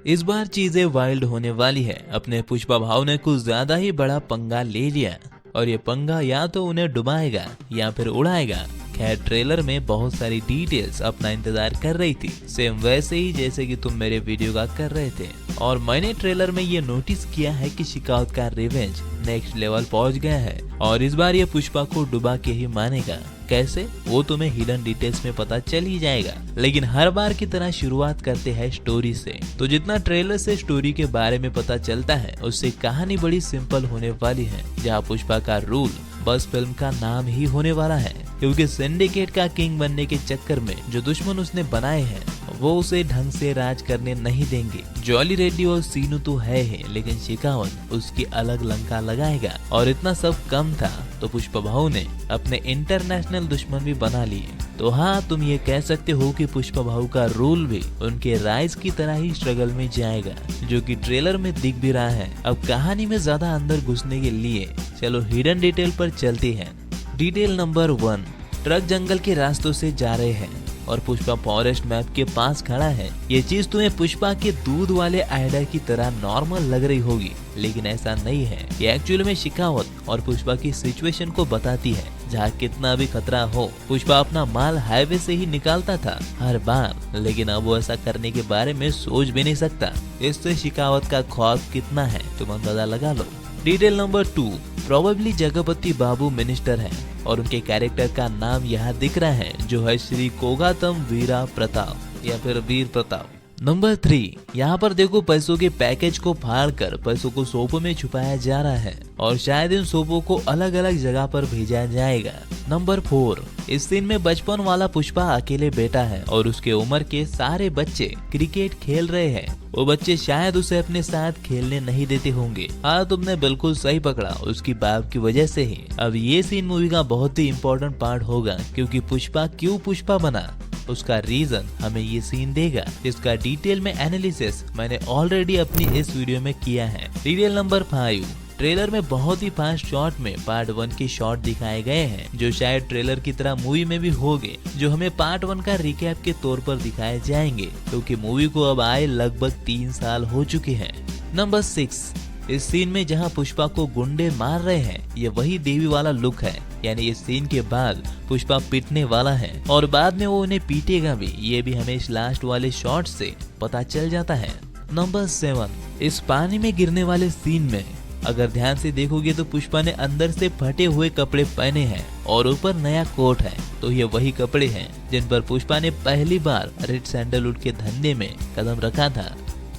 इस बार चीजें वाइल्ड होने वाली है। अपने पुष्पा भाव ने कुछ ज्यादा ही बड़ा पंगा ले लिया और ये पंगा या तो उन्हें डुबाएगा या फिर उड़ाएगा। खैर ट्रेलर में बहुत सारी डिटेल्स अपना इंतजार कर रही थी, सेम वैसे ही जैसे कि तुम मेरे वीडियो का कर रहे थे। और मैंने ट्रेलर में ये नोटिस किया है कि शिकावत का रिवेंज नेक्स्ट लेवल पहुंच गया है और इस बार ये पुष्पा को डुबा के ही मानेगा। कैसे, वो तुम्हें हिडन डिटेल्स में पता चल ही जाएगा। लेकिन हर बार की तरह शुरुआत करते हैं स्टोरी से। तो जितना ट्रेलर से स्टोरी के बारे में पता चलता है उससे कहानी बड़ी सिंपल होने वाली है, जहाँ पुष्पा का रूल बस फिल्म का नाम ही होने वाला है, क्योंकि सिंडिकेट का किंग बनने के चक्कर में जो दुश्मन उसने बनाए हैं वो उसे ढंग से राज करने नहीं देंगे। जॉली रेड्डी और सीनू तो है ही, लेकिन शिकावत उसकी अलग लंका लगाएगा। और इतना सब कम था तो पुष्पा भाऊ ने अपने इंटरनेशनल दुश्मन भी बना लिए। तो हाँ, तुम ये कह सकते हो कि पुष्पा भाऊ का रोल भी उनके राइज की तरह ही स्ट्रगल में जाएगा, जो कि ट्रेलर में दिख भी रहा है। अब कहानी में ज्यादा अंदर घुसने के लिए चलो हिडन डिटेल पर चलते हैं। डिटेल नंबर 1, ट्रक जंगल के रास्तों से जा रहे हैं और पुष्पा फॉरेस्ट मैप के पास खड़ा है। ये चीज तुम्हें पुष्पा के दूध वाले आइडर की तरह नॉर्मल लग रही होगी, लेकिन ऐसा नहीं है। ये एक्चुअली में शिकावत और पुष्पा की सिचुएशन को बताती है, जहाँ कितना भी खतरा हो पुष्पा अपना माल हाईवे से ही निकालता था हर बार, लेकिन अब वो ऐसा करने के बारे में सोच भी नहीं सकता। इससे शिकावत का खौफ कितना है तुम अंदाजा लगा लो। डिटेल नंबर 2, प्रोबेबली जगपति बाबू मिनिस्टर है और उनके कैरेक्टर का नाम यहाँ दिख रहा है, जो है श्री कोगातम वीरा प्रताप या फिर वीर प्रताप। नंबर 3, यहाँ पर देखो पैसों के पैकेज को फाड़ कर पैसों को सोपों में छुपाया जा रहा है और शायद इन सोपों को अलग अलग जगह पर भेजा जाएगा। नंबर 4, इस सीन में बचपन वाला पुष्पा अकेले बैठा है और उसके उम्र के सारे बच्चे क्रिकेट खेल रहे हैं। वो बच्चे शायद उसे अपने साथ खेलने नहीं देते होंगे। हाँ, तुमने बिल्कुल सही पकड़ा, उसकी बाप की वजह से ही। अब ये सीन मूवी का बहुत ही इम्पोर्टेंट पार्ट होगा, क्योंकि पुष्पा क्यों पुष्पा बना उसका रीजन हमें ये सीन देगा, जिसका डिटेल में एनालिसिस मैंने ऑलरेडी अपनी इस वीडियो में किया है। डिटेल नंबर 5, ट्रेलर में बहुत ही फास्ट शॉट में पार्ट 1 के शॉट दिखाए गए हैं, जो शायद ट्रेलर की तरह मूवी में भी होंगे, जो हमें पार्ट 1 का रिकैप के तौर पर दिखाए जाएंगे, क्योंकि मूवी को अब आए लगभग 3 साल हो चुके हैं। नंबर 6, इस सीन में जहां पुष्पा को गुंडे मार रहे हैं, ये वही देवी वाला लुक है, यानी इस सीन के बाद पुष्पा पीटने वाला है और बाद में वो उन्हें पीटेगा भी। ये भी हमें इस लास्ट वाले शॉट से पता चल जाता है। नंबर 7, इस पानी में गिरने वाले सीन में अगर ध्यान से देखोगे तो पुष्पा ने अंदर से फटे हुए कपड़े पहने हैं और ऊपर नया कोट है, तो ये वही कपड़े हैं जिन पर पुष्पा ने पहली बार रेड सैंडलवुड के धंधे में कदम रखा था।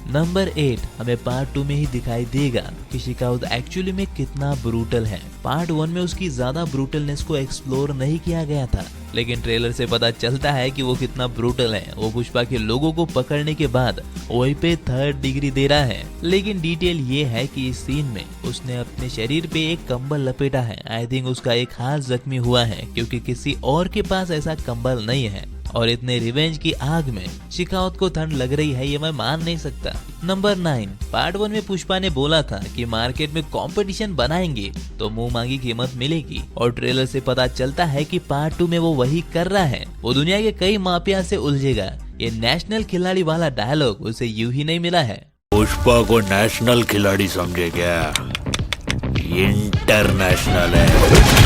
नंबर 8, हमें पार्ट 2 में ही दिखाई देगा कि शिकावत एक्चुअली में कितना ब्रूटल है। पार्ट 1 में उसकी ज्यादा ब्रूटलनेस को एक्सप्लोर नहीं किया गया था, लेकिन ट्रेलर से पता चलता है कि वो कितना ब्रूटल है। वो पुष्पा के लोगों को पकड़ने के बाद वहीं पे 3rd डिग्री दे रहा है। लेकिन डिटेल ये है कि इस सीन में उसने अपने शरीर पे एक कंबल लपेटा है। आई थिंक उसका एक हाथ जख्मी हुआ है, क्योंकि किसी और के पास ऐसा कंबल नहीं है। और इतने रिवेंज की आग में शिकावत को ठंड लग रही है, ये मैं मान नहीं सकता। नंबर 9, पार्ट 1 में पुष्पा ने बोला था कि मार्केट में कंपटीशन बनाएंगे तो मुंह मांगी कीमत मिलेगी, और ट्रेलर से पता चलता है कि पार्ट 2 में वो वही कर रहा है। वो दुनिया के कई माफिया से उलझेगा। ये नेशनल खिलाड़ी वाला डायलॉग उसे यूं ही नहीं मिला है। पुष्पा को नेशनल खिलाड़ी समझे क्या, इंटरनेशनल है।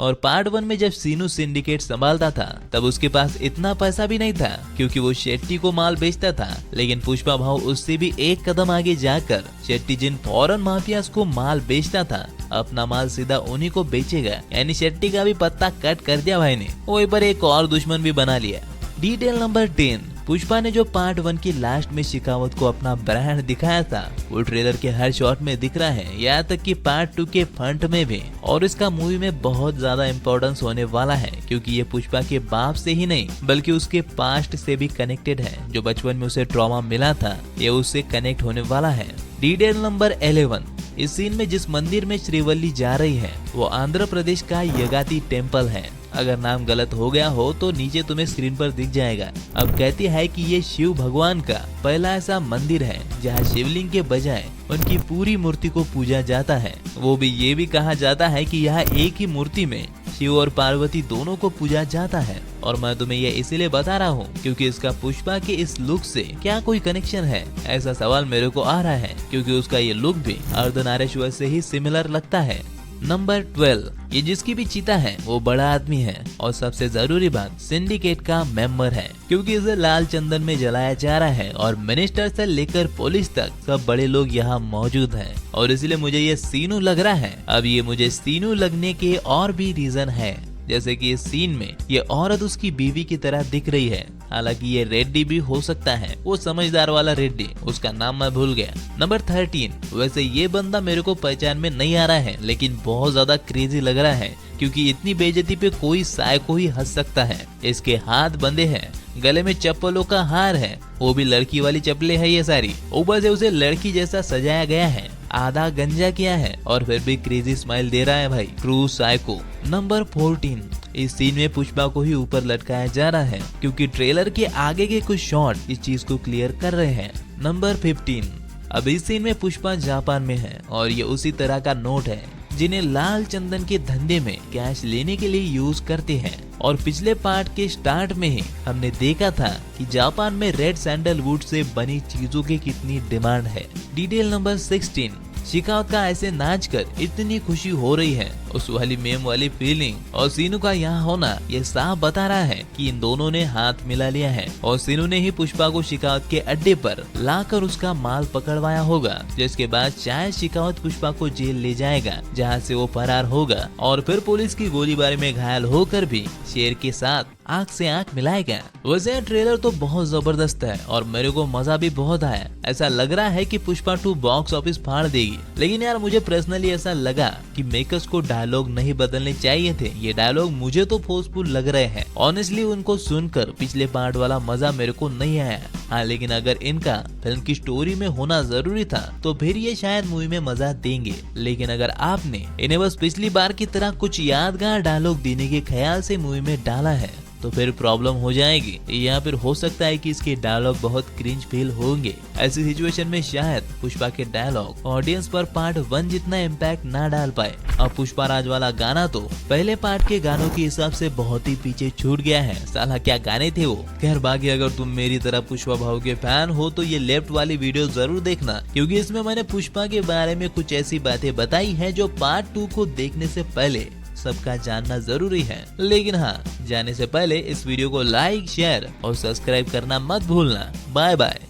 और पार्ट 1 में जब सीनू सिंडिकेट संभालता था तब उसके पास इतना पैसा भी नहीं था, क्योंकि वो शेट्टी को माल बेचता था। लेकिन पुष्पा भाव उससे भी एक कदम आगे जाकर शेट्टी जिन फॉरेन माफियाज को माल बेचता था, अपना माल सीधा उन्हीं को बेचेगा। यानी शेट्टी का भी पत्ता कट कर दिया भाई ने, वहीं पर एक और दुश्मन भी बना लिया। डिटेल नंबर 10, पुष्पा ने जो पार्ट 1 की लास्ट में शिकावत को अपना ब्रांड दिखाया था, वो ट्रेलर के हर शॉट में दिख रहा है, यहाँ तक कि पार्ट 2 के फ्रंट में भी। और इसका मूवी में बहुत ज्यादा इम्पोर्टेंस होने वाला है, क्योंकि ये पुष्पा के बाप से ही नहीं बल्कि उसके पास्ट से भी कनेक्टेड है। जो बचपन में उसे ट्रॉमा मिला था, ये उससे कनेक्ट होने वाला है। डिटेल नंबर 11, इस सीन में जिस मंदिर में श्रीवल्ली जा रही है वो आंध्र प्रदेश का यगाति टेम्पल है। अगर नाम गलत हो गया हो तो नीचे तुम्हें स्क्रीन पर दिख जाएगा। अब कहती है कि ये शिव भगवान का पहला ऐसा मंदिर है जहाँ शिवलिंग के बजाय उनकी पूरी मूर्ति को पूजा जाता है। वो भी ये भी कहा जाता है कि यहाँ एक ही मूर्ति में शिव और पार्वती दोनों को पूजा जाता है। और मैं तुम्हें ये इसीलिए बता रहा हूँ क्योंकि इसका पुष्पा के इस लुक से क्या कोई कनेक्शन है, ऐसा सवाल मेरे को आ रहा है क्योंकि उसका ये लुक भी अर्धनारीश्वर से ही सिमिलर लगता है। नंबर 12, ये जिसकी भी चीता है वो बड़ा आदमी है और सबसे जरूरी बात सिंडिकेट का मेंबर है क्योंकि इसे लाल चंदन में जलाया जा रहा है और मिनिस्टर से लेकर पुलिस तक सब बड़े लोग यहाँ मौजूद हैं और इसलिए मुझे ये सीनू लग रहा है। अब ये मुझे सीनू लगने के और भी रीजन है, जैसे कि इस सीन में ये औरत उसकी बीवी की तरह दिख रही है। हालांकि ये रेड्डी भी हो सकता है, वो समझदार वाला रेड्डी, उसका नाम मैं भूल गया। नंबर 13, वैसे ये बंदा मेरे को पहचान में नहीं आ रहा है लेकिन बहुत ज्यादा क्रेजी लग रहा है क्योंकि इतनी बेइज्जती पे कोई साइको ही हंस सकता है। इसके हाथ बंधे हैं, गले में चप्पलों का हार है, वो भी लड़की वाली चप्पलें है ये सारी, ऊपर से उसे लड़की जैसा सजाया गया है, आधा गंजा किया है और फिर भी क्रेजी स्माइल दे रहा है भाई, ट्रू साइको। नंबर 14, इस सीन में पुष्पा को ही ऊपर लटकाया जा रहा है क्योंकि ट्रेलर के आगे के कुछ शॉट इस चीज को क्लियर कर रहे हैं। नंबर 15, अब इस सीन में पुष्पा जापान में है और ये उसी तरह का नोट है जिन्हें लाल चंदन के धंधे में कैश लेने के लिए यूज करते हैं और पिछले पार्ट के स्टार्ट में ही हमने देखा था कि जापान में रेड सैंडलवुड से बनी चीजों की कितनी डिमांड है। डिटेल नंबर 16, शिकावत का ऐसे नाच कर इतनी खुशी हो रही है, उस वाली मेम वाली फीलिंग और सीनू का यहाँ होना ये साफ बता रहा है कि इन दोनों ने हाथ मिला लिया है और सीनू ने ही पुष्पा को शिकावत के अड्डे पर लाकर उसका माल पकड़वाया होगा, जिसके बाद शायद शिकावत पुष्पा को जेल ले जाएगा जहाँ से वो फरार होगा और फिर पुलिस की गोलीबारी में घायल होकर भी शेर के साथ आंख से आंख मिलाएगा। वैसे ट्रेलर तो बहुत जबरदस्त है और मेरे को मजा भी बहुत आया। ऐसा लग रहा है कि पुष्पा 2 बॉक्स ऑफिस फाड़ देगी, लेकिन यार मुझे पर्सनली ऐसा लगा कि मेकर्स को डायलॉग नहीं बदलने चाहिए थे। ये डायलॉग मुझे तो फोर्सफुल लग रहे हैं। ऑनेस्टली उनको सुनकर पिछले पार्ट वाला मजा मेरे को नहीं आया। हाँ, लेकिन अगर इनका फिल्म की स्टोरी में होना जरूरी था तो फिर ये शायद मूवी में मजा देंगे, लेकिन अगर आपने इन्हें बस पिछली बार की तरह कुछ यादगार डायलॉग देने के ख्याल से मूवी में डाला है तो फिर प्रॉब्लम हो जाएगी, या फिर हो सकता है कि इसके डायलॉग बहुत क्रिंज फील होंगे। ऐसी सिचुएशन में शायद पुष्पा के डायलॉग ऑडियंस पर पार्ट 1 जितना इम्पैक्ट ना डाल पाए। अब पुष्पा राज वाला गाना तो पहले पार्ट के गानों के हिसाब से बहुत ही पीछे छूट गया है। साला क्या गाने थे वो। खैर बाकी अगर तुम मेरी तरह पुष्पा भाव के फैन हो तो ये लेफ्ट वाली वीडियो जरूर देखना, क्योंकि इसमें मैंने पुष्पा के बारे में कुछ ऐसी बातें बताई है जो पार्ट 2 को देखने से पहले सबका जानना जरूरी है। लेकिन हाँ, जाने से पहले इस वीडियो को लाइक, शेयर और सब्सक्राइब करना मत भूलना। Bye bye.